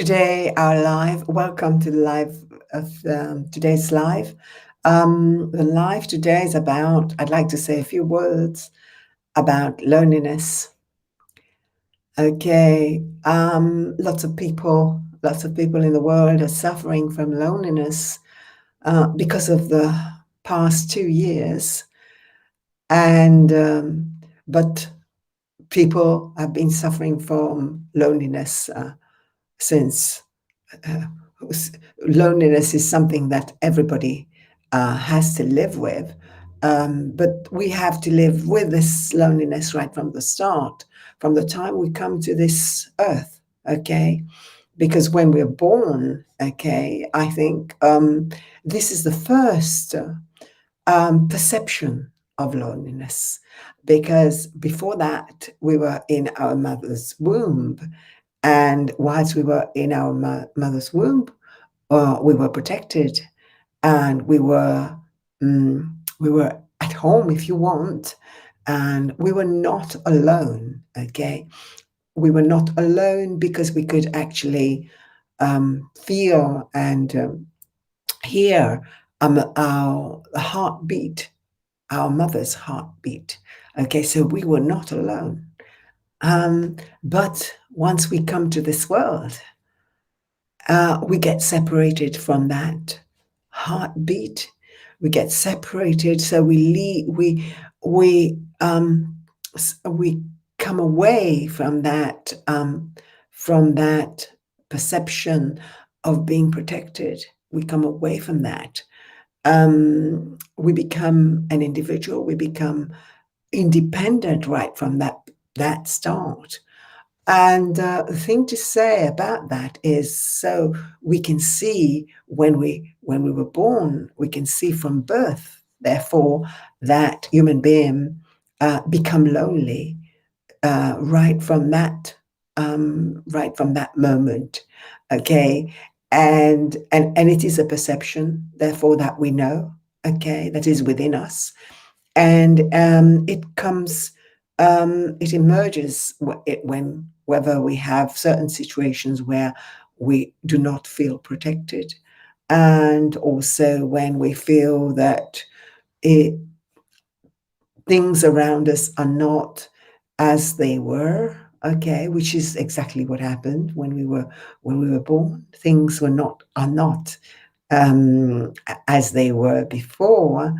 Today, welcome to the live of today's live. The live today is about, I'd like to say a few words about loneliness. Okay, lots of people in the world are suffering from loneliness because of the past 2 years. But people have been suffering from loneliness since uh, loneliness is something that everybody has to live with. But we have to live with this loneliness right from the start, from the time we come to this earth, okay? Because when we're born, okay, I think this is the first perception of loneliness. Because before that, we were in our mother's womb. And whilst we were in our mother's womb, we were protected, and we were at home, if you want, and we were not alone. Okay, we were not alone because we could actually feel and hear our heartbeat, our mother's heartbeat. Okay, so we were not alone. But once we come to this world, we get separated from that heartbeat. We get separated, so we come away from that perception of being protected. We come away from that. We become an individual. We become independent right from that start. And the thing to say about that is, so we can see when we were born, we can see from birth, therefore, that human being become lonely right from that moment. Okay, and it is a perception, therefore, that we know. Okay, that is within us, and it emerges when whether we have certain situations where we do not feel protected, and also when we feel that things around us are not as they were. Okay, which is exactly what happened when we were born. Things are not as they were before.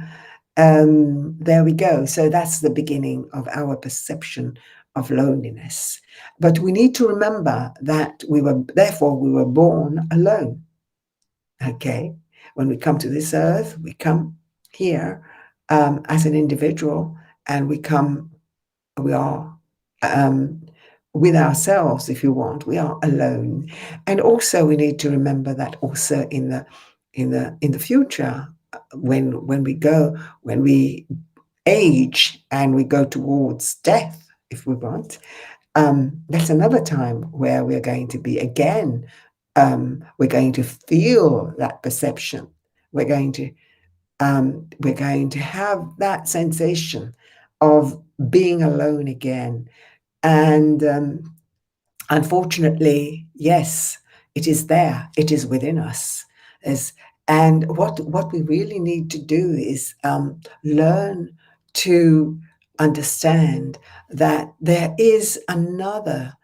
There we go. So that's the beginning of our perception of loneliness. But we need to remember that we were born alone. Okay. When we come to this earth, we come here as an individual, and we are with ourselves, if you want. We are alone. And also we need to remember that also in the future, when we age and we go towards death, if we want, that's another time where we're going to be again, we're going to feel that perception. We're going to have that sensation of being alone again. And unfortunately, yes, it is there. It is within us. And what we really need to do is learn to understand that there is another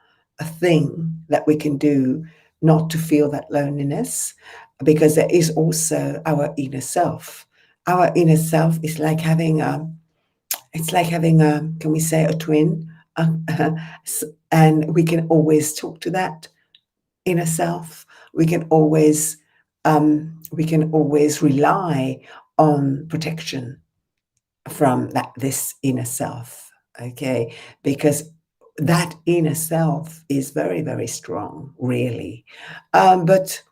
thing that we can do not to feel that loneliness, because there is also our inner self. Our inner self is like having can we say, a twin? And we can always talk to that inner self. We can always rely on protection from this inner self. Okay, because that inner self is very, very strong, really. But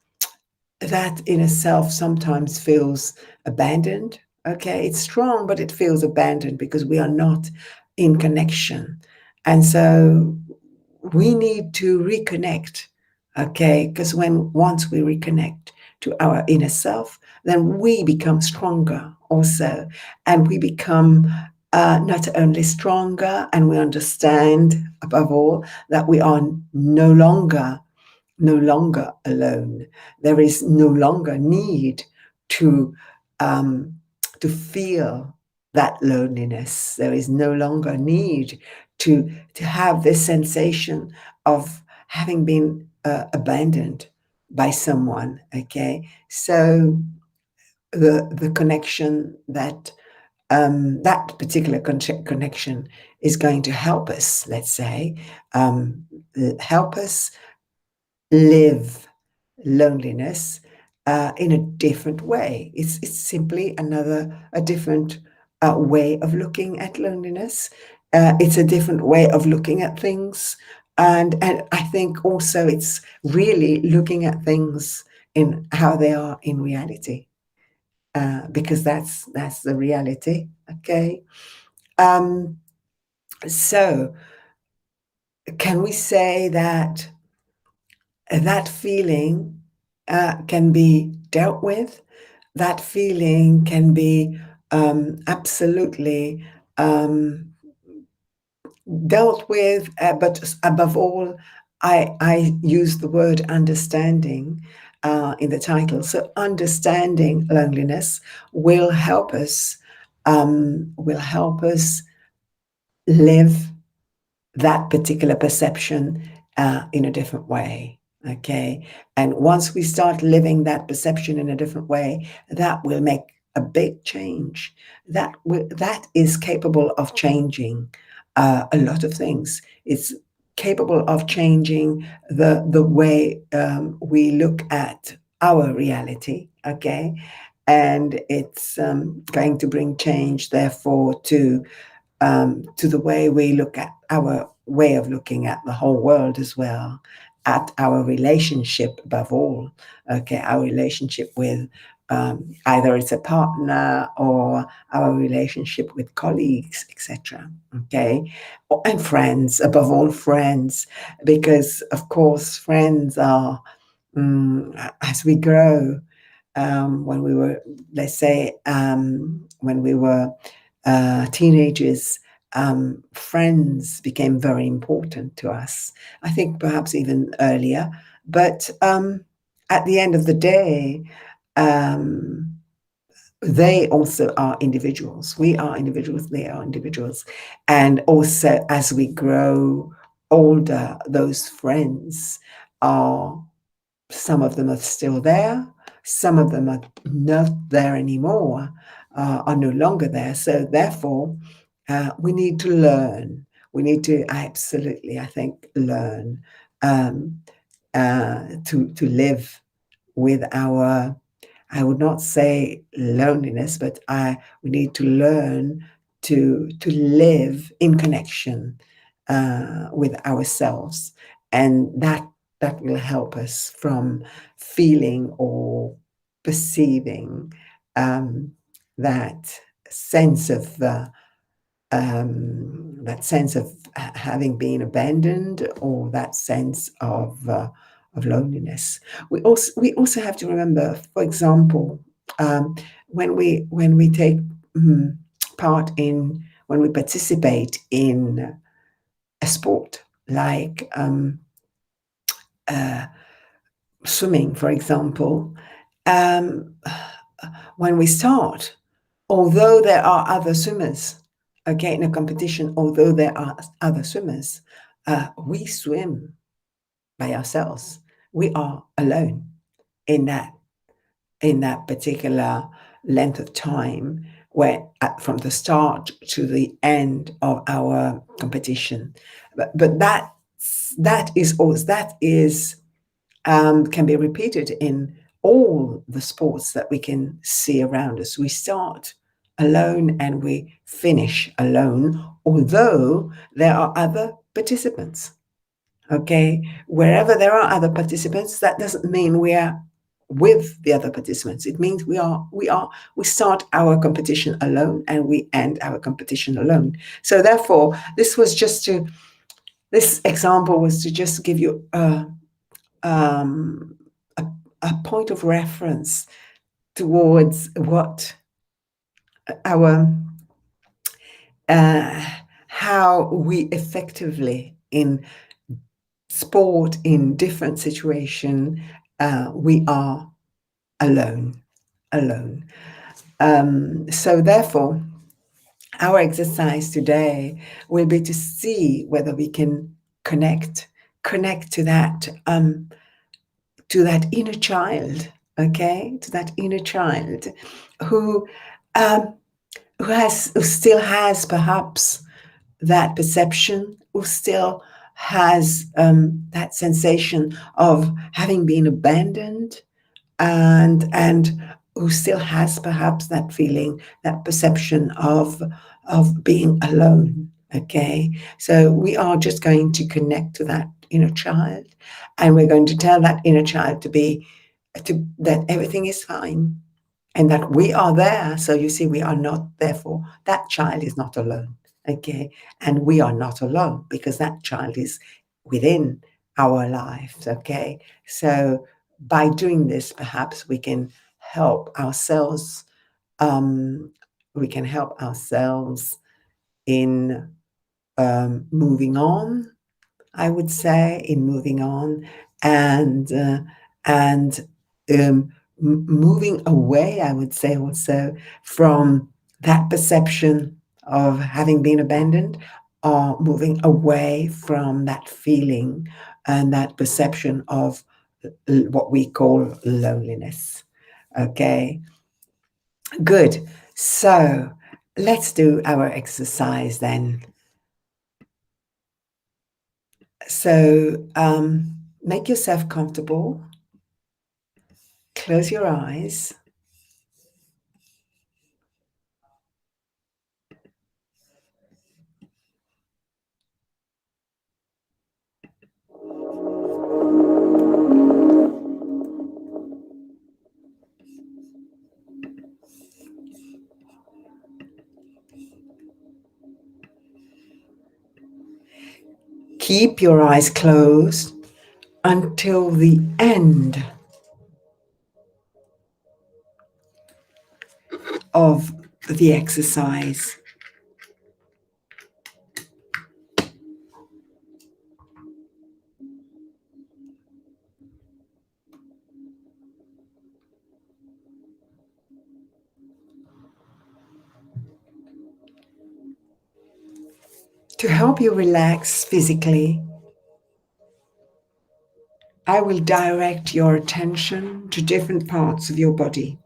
that inner self sometimes feels abandoned. Okay, it's strong, but it feels abandoned because we are not in connection. And so we need to reconnect. Okay, because once we reconnect to our inner self, then we become stronger also. And we become not only stronger, and we understand above all that we are no longer no longer alone. There is no longer need to um, to feel that loneliness. There is no longer need to have this sensation of having been abandoned by someone. Okay, so the connection that particular connection is going to help us, let's say, um, help us live loneliness in a different way. It's simply a different way of looking at loneliness. It's a different way of looking at things, and I think also it's really looking at things in how they are in reality, because that's the reality. Okay, um, so can we say that that feeling can be dealt with? That feeling can be absolutely dealt with, but above all, I use the word understanding in the title. So, understanding loneliness will help us live that particular perception in a different way. Okay. And once we start living that perception in a different way, that will make a big change. That is capable of changing a lot of things. It's capable of changing the way we look at our reality. Okay. And it's going to bring change, therefore, to the way we look at our way of looking at the whole world as well, at our relationship above all. Okay, our relationship with either it's a partner or our relationship with colleagues, etc. Okay, and friends, above all, friends, because of course, friends are as we grow. When we were, let's say, when we were teenagers, friends became very important to us. I think perhaps even earlier. But at the end of the day, um, they also are individuals. We are individuals, they are individuals. And also, as we grow older, those friends are, some of them are still there, some of them are not there anymore, are no longer there. So, therefore, we need to learn. We need to absolutely, I think, learn um, to live with our, I would not say loneliness, but we need to learn to live in connection with ourselves, and that will help us from feeling or perceiving um, that sense of having been abandoned, or that sense of loneliness. We also have to remember, for example, when we take part in when we participate in a sport like uh, swimming, for example. Um, when we start, although there are other swimmers, okay, in a competition, although there are other swimmers, we swim by ourselves. We are alone in that particular length of time, where from the start to the end of our competition. But that is can be repeated in all the sports that we can see around us. We start alone and we finish alone, although there are other participants. Okay, wherever there are other participants, that doesn't mean we are with the other participants. It means we start our competition alone and we end our competition alone. So therefore, this example was to just give you um, a point of reference towards what our how we effectively in sport, in different situation, we are alone. So therefore, our exercise today will be to see whether we can connect to that inner child, okay, to that inner child who um, who still has perhaps that perception, who still has that sensation of having been abandoned, and who still has perhaps that feeling, that perception of being alone. Okay, so we are just going to connect to that inner child, and we're going to tell that inner child to that everything is fine, and that we are there. So you see, we are not, therefore that child is not alone. Okay, and we are not alone because that child is within our lives. Okay, so by doing this, perhaps we can help ourselves. Um, we can help ourselves in moving on. I would say in moving on, and moving away. I would say also from that perception of having been abandoned, or moving away from that feeling and that perception of what we call loneliness. Okay, good. So let's do our exercise then. So make yourself comfortable, close your eyes, keep your eyes closed until the end of the exercise. To help you relax physically, I will direct your attention to different parts of your body.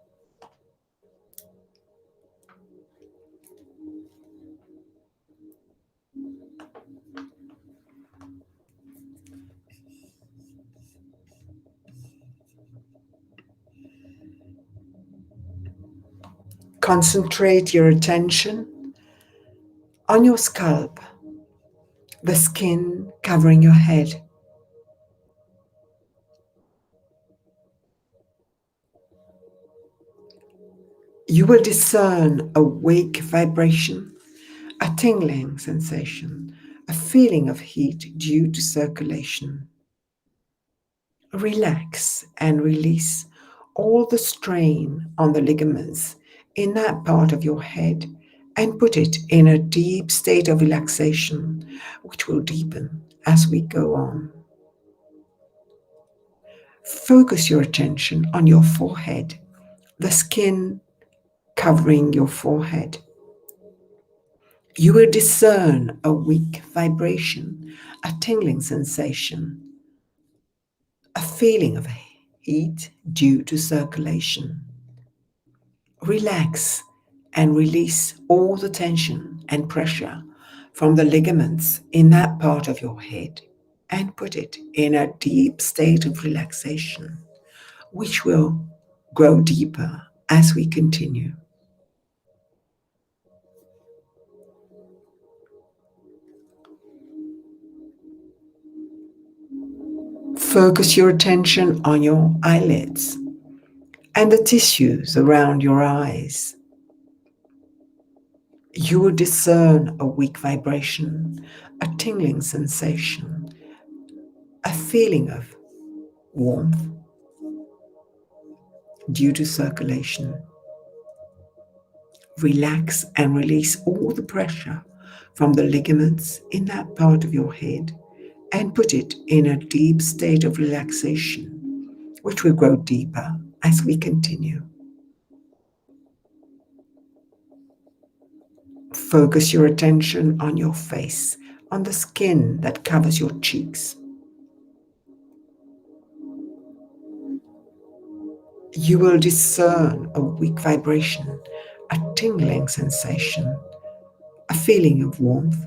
Concentrate your attention on your scalp, the skin covering your head. You will discern a wake vibration, a tingling sensation, a feeling of heat due to circulation. Relax and release all the strain on the ligaments in that part of your head and put it in a deep state of relaxation, which will deepen as we go on. Focus your attention on your forehead, the skin covering your forehead. You will discern a weak vibration, a tingling sensation, a feeling of heat due to circulation. Relax and release all the tension and pressure from the ligaments in that part of your head and put it in a deep state of relaxation, which will grow deeper as we continue. Focus your attention on your eyelids and the tissues around your eyes. You will discern a weak vibration, a tingling sensation, a feeling of warmth due to circulation. Relax and release all the pressure from the ligaments in that part of your head and put it in a deep state of relaxation, which will grow deeper as we continue. Focus your attention on your face, on the skin that covers your cheeks. You will discern a weak vibration, a tingling sensation, a feeling of warmth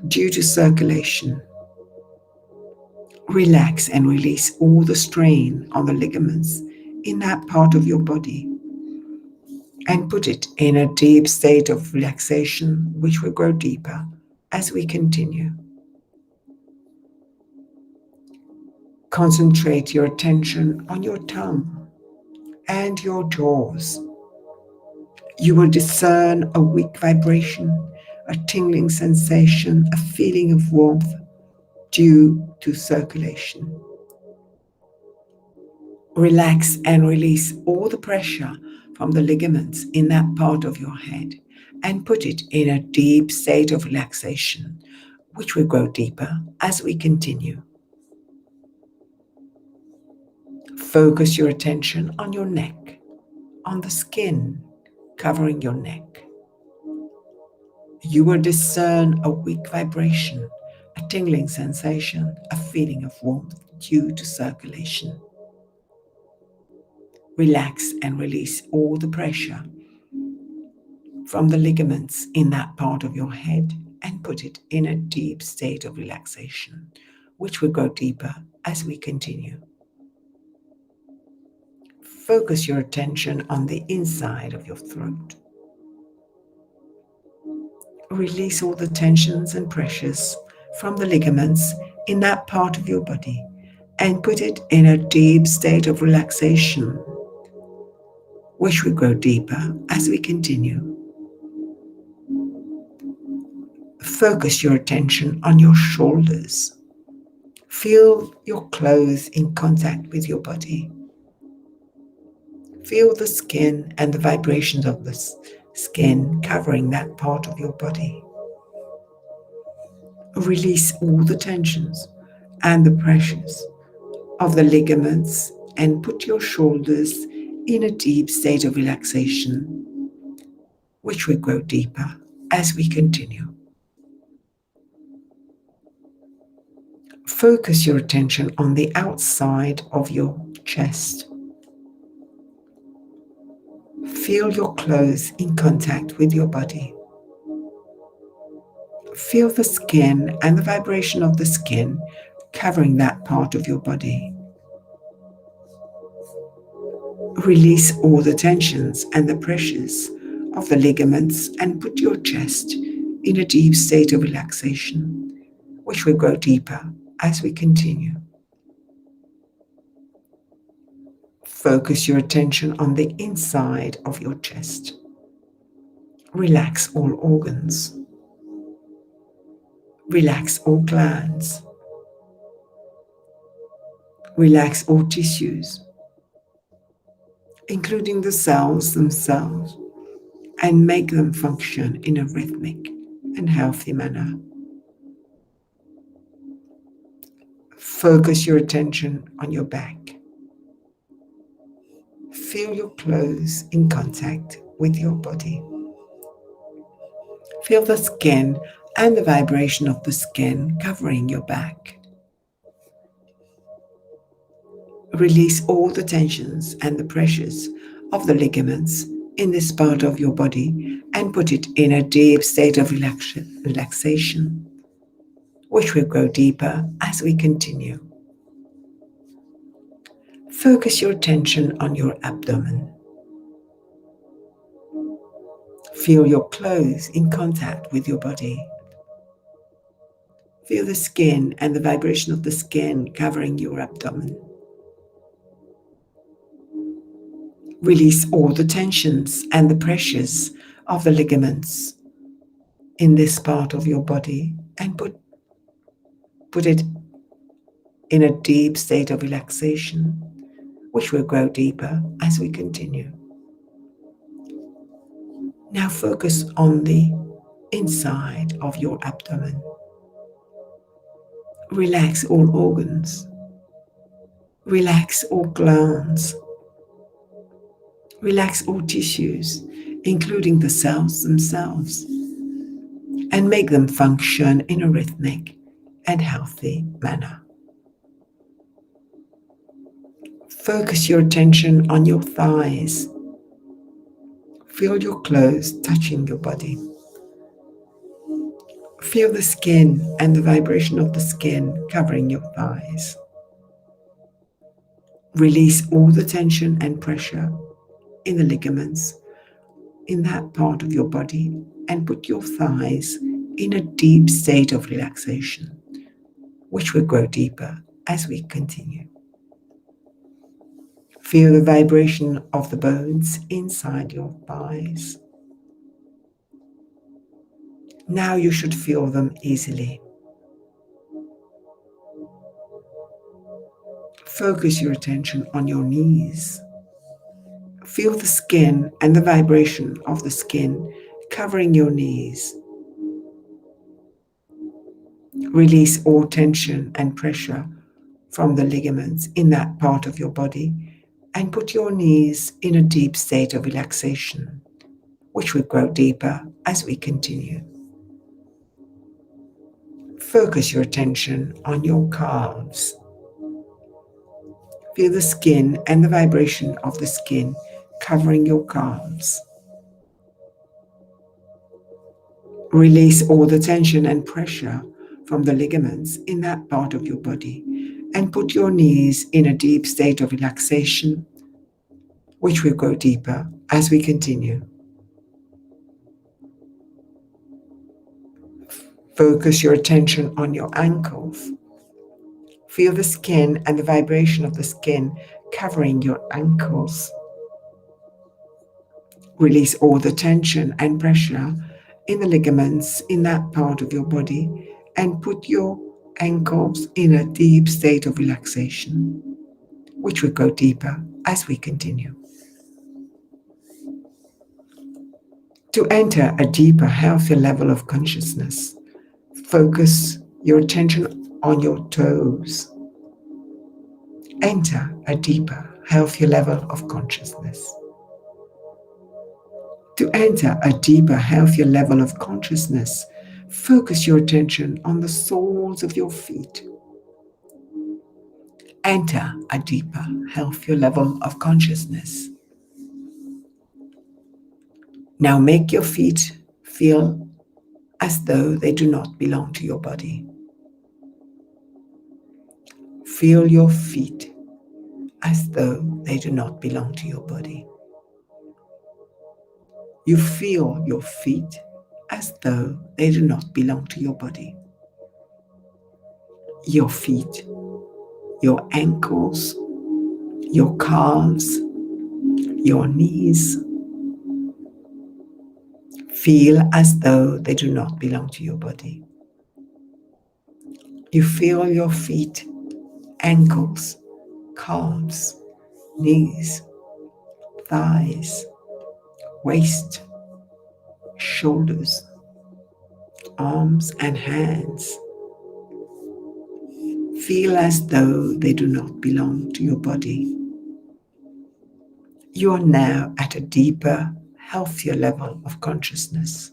due to circulation. Relax and release all the strain on the ligaments in that part of your body and put it in a deep state of relaxation, which will grow deeper as we continue. Concentrate your attention on your tongue and your jaws. You will discern a weak vibration, a tingling sensation, a feeling of warmth due to circulation. Relax and release all the pressure from the ligaments in that part of your head and put it in a deep state of relaxation, which will grow deeper as we continue. Focus your attention on your neck, on the skin covering your neck. You will discern a weak vibration, a tingling sensation, a feeling of warmth due to circulation. Relax and release all the pressure from the ligaments in that part of your head and put it in a deep state of relaxation, which will go deeper as we continue. Focus your attention on the inside of your throat. Release all the tensions and pressures from the ligaments in that part of your body and put it in a deep state of relaxation, which will grow deeper as we continue. Focus your attention on your shoulders. Feel your clothes in contact with your body. Feel the skin and the vibrations of the skin covering that part of your body. Release all the tensions and the pressures of the ligaments and put your shoulders in a deep state of relaxation, which will grow deeper as we continue. Focus your attention on the outside of your chest. Feel your clothes in contact with your body. Feel the skin and the vibration of the skin covering that part of your body. Release all the tensions and the pressures of the ligaments and put your chest in a deep state of relaxation, which will grow deeper as we continue. Focus your attention on the inside of your chest. Relax all organs. Relax all glands. Relax all tissues, including the cells themselves, and make them function in a rhythmic and healthy manner. Focus your attention on your back. Feel your clothes in contact with your body. Feel the skin and the vibration of the skin covering your back. Release all the tensions and the pressures of the ligaments in this part of your body and put it in a deep state of relaxation, which will grow deeper as we continue. Focus your attention on your abdomen. Feel your clothes in contact with your body. Feel the skin and the vibration of the skin covering your abdomen. Release all the tensions and the pressures of the ligaments in this part of your body and put it in a deep state of relaxation, which will grow deeper as we continue. Now focus on the inside of your abdomen. Relax all organs. Relax all glands. Relax all tissues, including the cells themselves, and make them function in a rhythmic and healthy manner. Focus your attention on your thighs. Feel your clothes touching your body. Feel the skin and the vibration of the skin covering your thighs. Release all the tension and pressure in the ligaments in that part of your body and put your thighs in a deep state of relaxation, which will grow deeper as we continue. Feel the vibration of the bones inside your thighs. Now you should feel them easily. Focus your attention on your knees. Feel the skin and the vibration of the skin covering your knees. Release all tension and pressure from the ligaments in that part of your body and put your knees in a deep state of relaxation, which will grow deeper as we continue. Focus your attention on your calves. Feel the skin and the vibration of the skin covering your calves. Release all the tension and pressure from the ligaments in that part of your body and put your knees in a deep state of relaxation, which will go deeper as we continue. Focus your attention on your ankles. Feel the skin and the vibration of the skin covering your ankles. Release all the tension and pressure in the ligaments in that part of your body and put your ankles in a deep state of relaxation, which will go deeper as we continue. To enter a deeper, healthier level of consciousness, focus your attention on your toes. Enter a deeper, healthier level of consciousness. To enter a deeper, healthier level of consciousness, focus your attention on the soles of your feet. Enter a deeper, healthier level of consciousness. Now make your feet feel as though they do not belong to your body. Feel your feet as though they do not belong to your body. You feel your feet as though they do not belong to your body. Your feet, your ankles, your calves, your knees. Feel as though they do not belong to your body. You feel your feet, ankles, calves, knees, thighs, waist, shoulders, arms and hands. Feel as though they do not belong to your body. You are now at a deeper, healthier level of consciousness.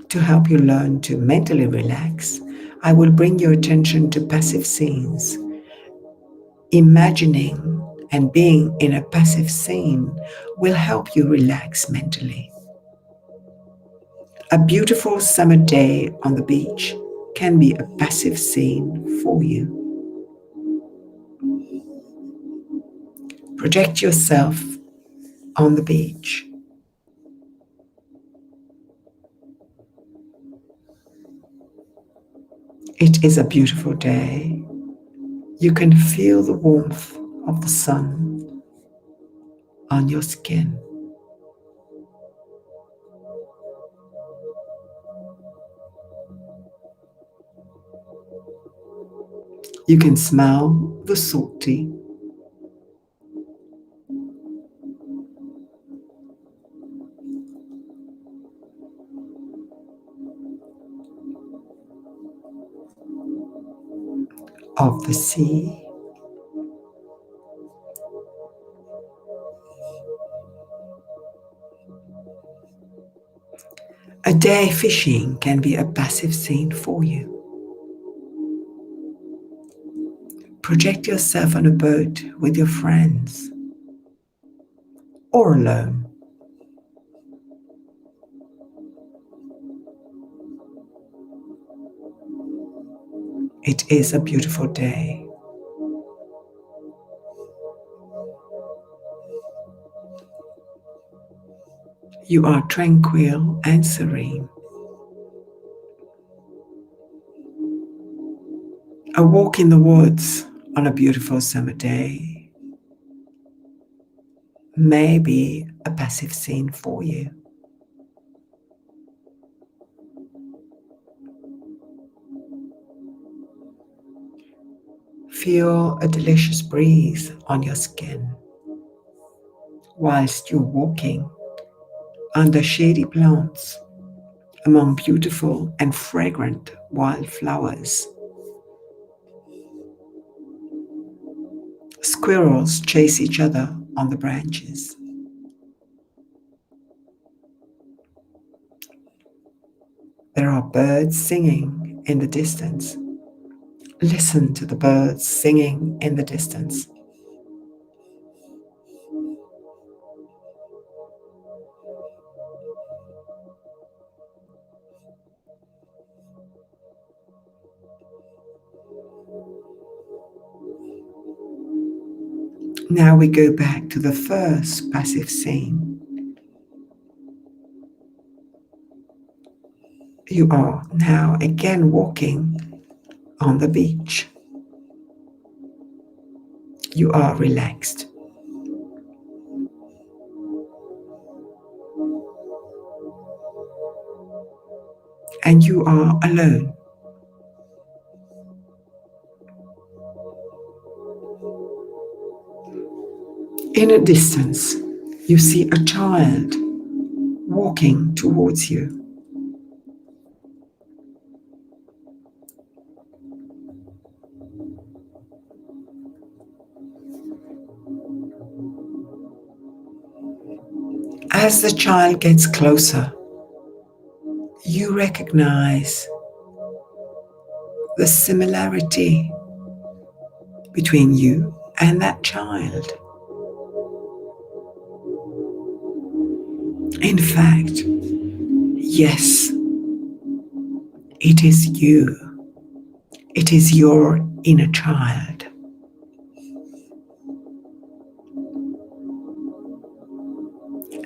To help you learn to mentally relax, I will bring your attention to passive scenes. Imagining and being in a passive scene will help you relax mentally. A beautiful summer day on the beach can be a passive scene for you. Project yourself on the beach. It is a beautiful day. You can feel the warmth of the sun on your skin. You can smell the salty. of the sea. A day fishing can be a passive scene for you. Project yourself on a boat with your friends or alone. It is a beautiful day. You are tranquil and serene. A walk in the woods on a beautiful summer day may be a passive scene for you. Feel a delicious breeze on your skin whilst you're walking under shady plants among beautiful and fragrant wildflowers. Squirrels chase each other on the branches. There are birds singing in the distance. Listen to the birds singing in the distance. Now we go back to the first passive scene. You are now again walking on the beach. You are relaxed. And you are alone. In a distance, you see a child walking towards you. As the child gets closer, you recognize the similarity between you and that child. In fact, yes, it is you. It is your inner child.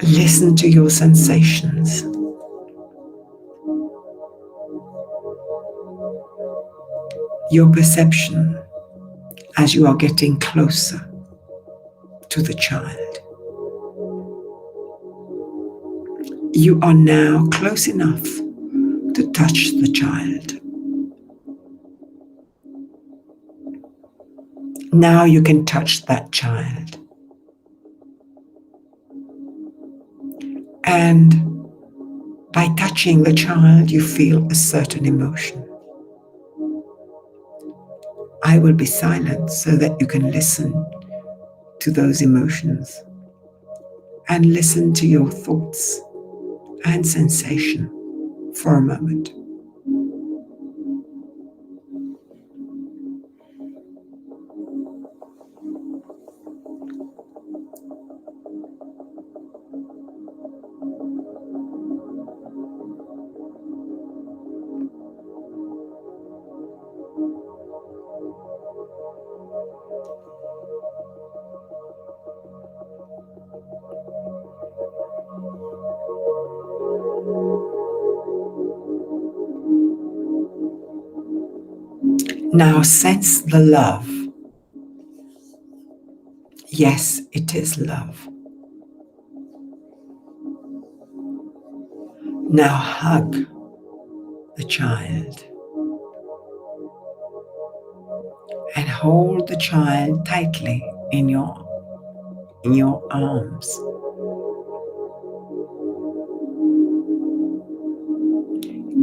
Listen to your sensations. Your perception as you are getting closer to the child. You are now close enough to touch the child. Now you can touch that child. And by touching the child, you feel a certain emotion. I will be silent so that you can listen to those emotions and listen to your thoughts and sensation for a moment. Now sense the love. Yes, it is love. Now hug the child and hold the child tightly in your arms.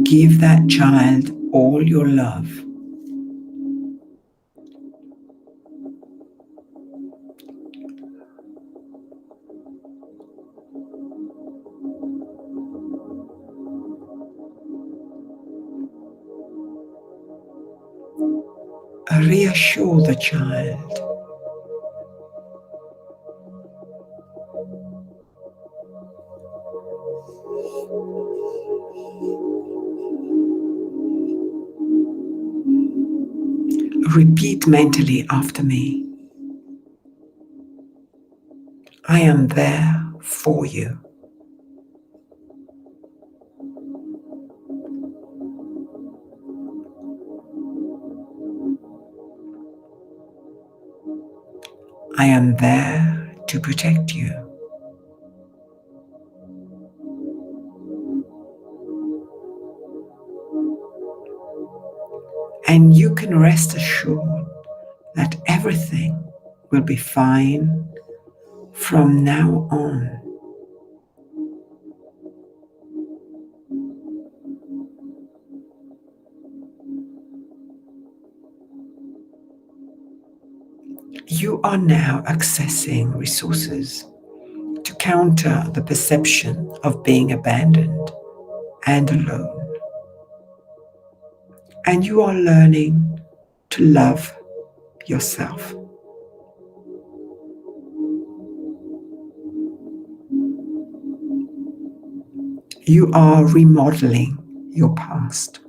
Give that child all your love. Reassure the child. Repeat mentally after me. I am there for you. I am there to protect you. And you can rest assured that everything will be fine from now on. You are now accessing resources to counter the perception of being abandoned and alone. And you are learning to love yourself. You are remodeling your past.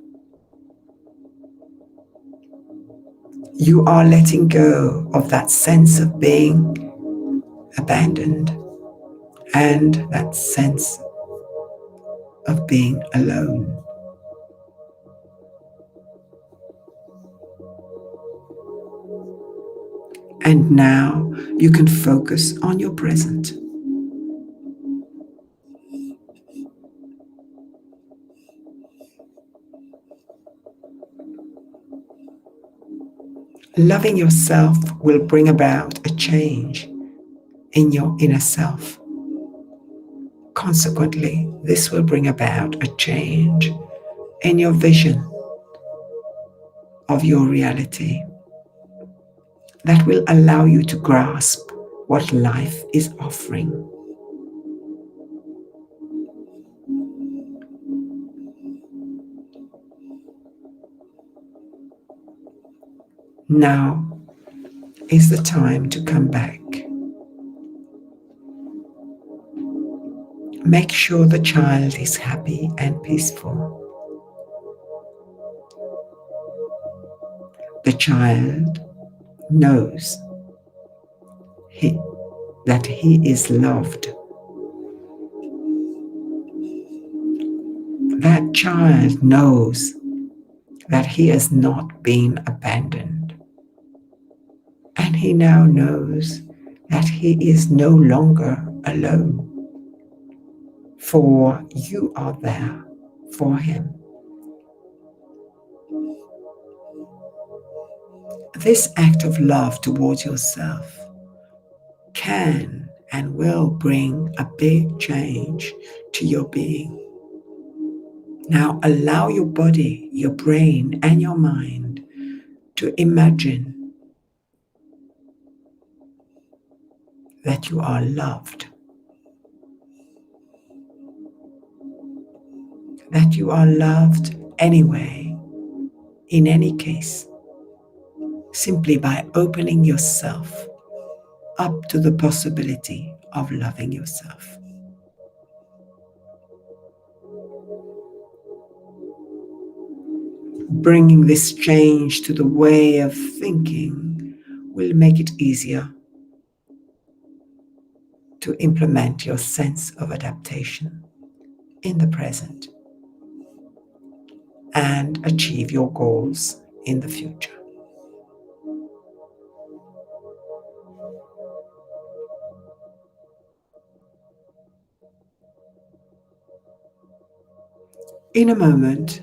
You are letting go of that sense of being abandoned and that sense of being alone. And now you can focus on your present. Loving yourself will bring about a change in your inner self. Consequently, this will bring about a change in your vision of your reality that will allow you to grasp what life is offering. Now is the time to come back. Make sure the child is happy and peaceful. The child knows that he is loved. That child knows that he has not been abandoned. And he now knows that he is no longer alone. For you are there for him. This act of love towards yourself can and will bring a big change to your being. Now allow your body, your brain, and your mind to imagine that you are loved, that you are loved anyway, in any case, simply by opening yourself up to the possibility of loving yourself. Bringing this change to the way of thinking will make it easier to implement your sense of adaptation in the present and achieve your goals in the future. In a moment,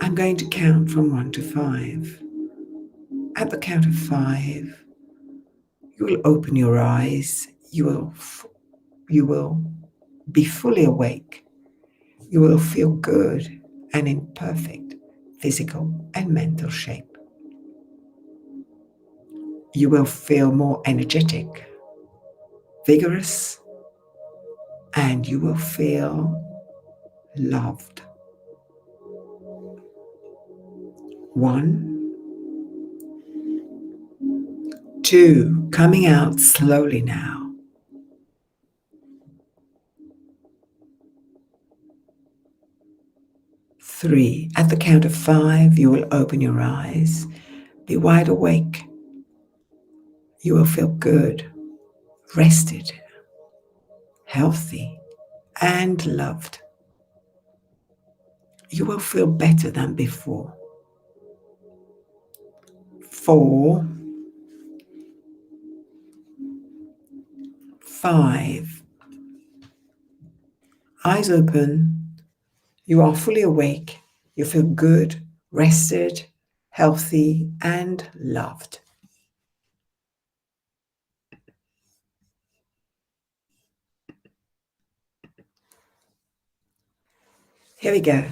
I'm going to count from 1 to 5. At the count of 5, you will open your eyes. You will be fully awake. You will feel good and in perfect physical and mental shape. You will feel more energetic, vigorous, and you will feel loved. 1, 2, coming out slowly now. 3, at the count of 5, you will open your eyes, be wide awake. You will feel good, rested, healthy, and loved. You will feel better than before. 4, 5, eyes open, you are fully awake, you feel good, rested, healthy, and loved. Here we go.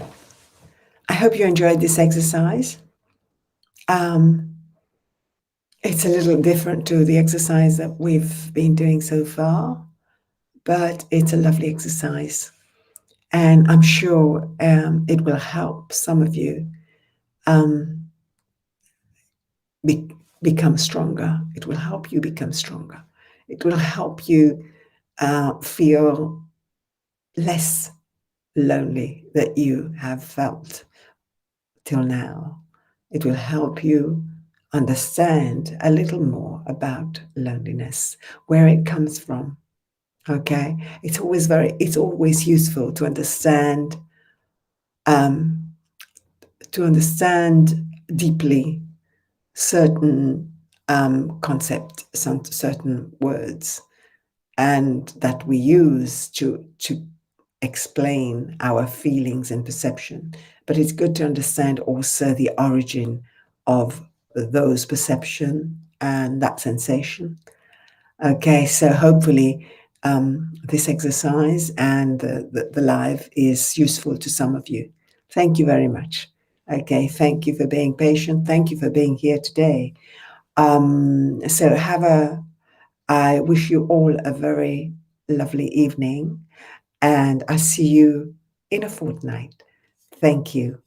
I hope you enjoyed this exercise. It's a little different to the exercise that we've been doing so far, but it's a lovely exercise. And I'm sure it will help some of you um, become stronger. It will help you become stronger. It will help you feel less lonely that you have felt till now. It will help you understand a little more about loneliness, where it comes from. Okay, it's always useful to understand um, deeply certain concepts, some certain words, and that we use to explain our feelings and perception. But it's good to understand also the origin of those perception and that sensation. Okay, so hopefully this exercise and the live is useful to some of you. Thank you very much. Okay, thank you for being patient. Thank you for being here today. So I wish you all a very lovely evening, and I see you in a fortnight. Thank you.